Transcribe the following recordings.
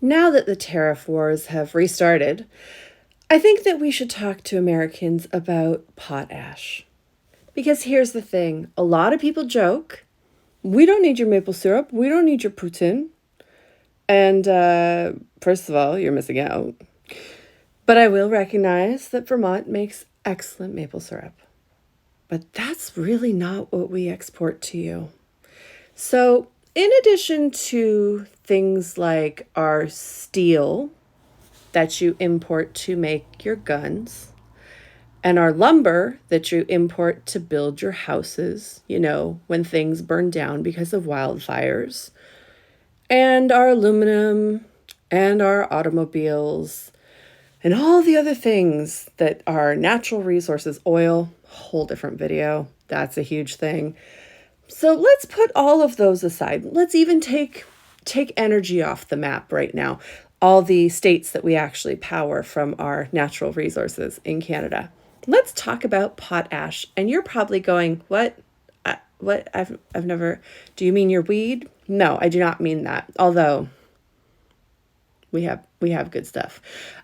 Now that the tariff wars have restarted, I think that we should talk to Americans about potash. Because here's the thing, a lot of people joke, we don't need your maple syrup, we don't need your poutine. And first of all, you're missing out. But I will recognize that Vermont makes excellent maple syrup. But that's really not what we export to you. So, in addition to things like our steel that you import to make your guns, and our lumber that you import to build your houses, when things burn down because of wildfires, and our aluminum and our automobiles, and all the other things that are natural resources, oil, whole different video. That's a huge thing. So let's put all of those aside. Let's even take energy off the map right now. All the states that we actually power from our natural resources in Canada. Let's talk about potash. And you're probably going, what? What? I've never. Do you mean your weed? No, I do not mean that. Although we have good stuff,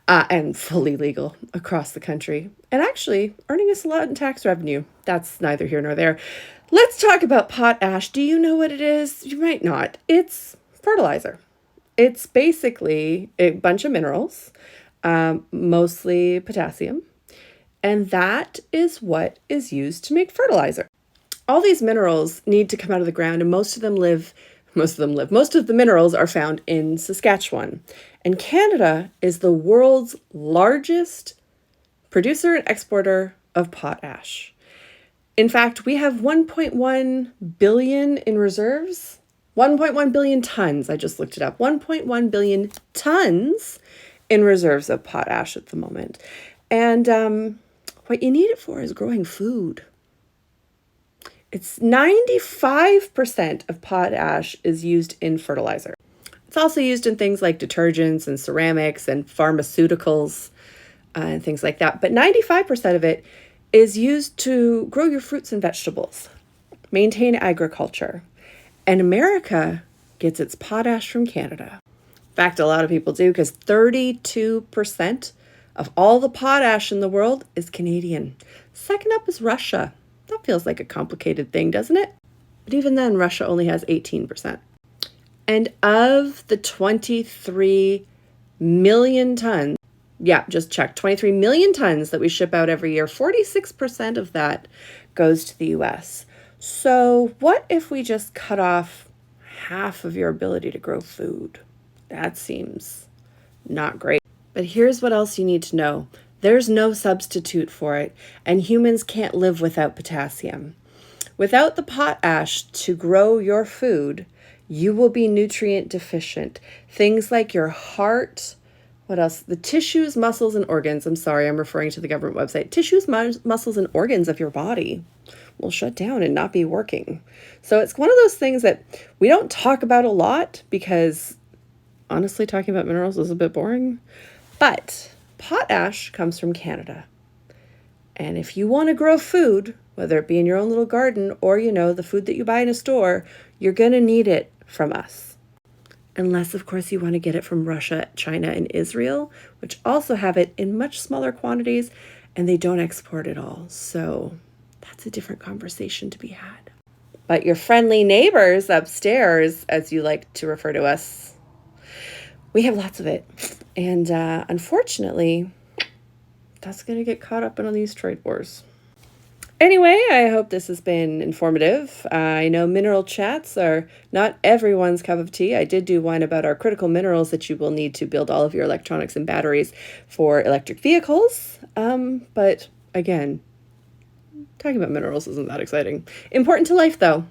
and fully legal across the country, and actually earning us a lot in tax revenue. That's neither here nor there. Let's talk about potash. Do you know what it is? You might not. It's fertilizer. It's basically a bunch of minerals, mostly potassium, and that is what is used to make fertilizer. All these minerals need to come out of the ground, and most of the minerals are found in Saskatchewan. And Canada is the world's largest producer and exporter of potash. In fact, we have 1.1 billion in reserves. 1.1 billion tons. I just looked it up. 1.1 billion tons in reserves of potash at the moment. And what you need it for is growing food. It's 95% of potash is used in fertilizer. It's also used in things like detergents and ceramics and pharmaceuticals and things like that. But 95% of it is used to grow your fruits and vegetables, maintain agriculture. And America gets its potash from Canada. In fact, a lot of people do, because 32% of all the potash in the world is Canadian. Second up is Russia. That feels like a complicated thing, doesn't it? But even then, Russia only has 18%. And of the 23 million tons, just check, 23 million tons that we ship out every year, 46% of that goes to the US. So what if we just cut off half of your ability to grow food? That seems not great. But here's what else you need to know. There's no substitute for it, and humans can't live without potassium. Without the potash to grow your food, you will be nutrient deficient. Things like your heart, what else? The tissues, muscles, and organs. I'm sorry, I'm referring to the government website. Tissues, muscles, and organs of your body will shut down and not be working. So it's one of those things that we don't talk about a lot because, honestly, talking about minerals is a bit boring. But potash comes from Canada. And if you want to grow food, whether it be in your own little garden or, the food that you buy in a store, you're going to need it from us. Unless, of course, you want to get it from Russia, China, and Israel, which also have it in much smaller quantities, and they don't export it all. So that's a different conversation to be had. But your friendly neighbors upstairs, as you like to refer to us, we have lots of it. And unfortunately, that's going to get caught up in these trade wars. Anyway, I hope this has been informative. I know mineral chats are not everyone's cup of tea. I did do one about our critical minerals that you will need to build all of your electronics and batteries for electric vehicles. But again, talking about minerals isn't that exciting. Important to life, though.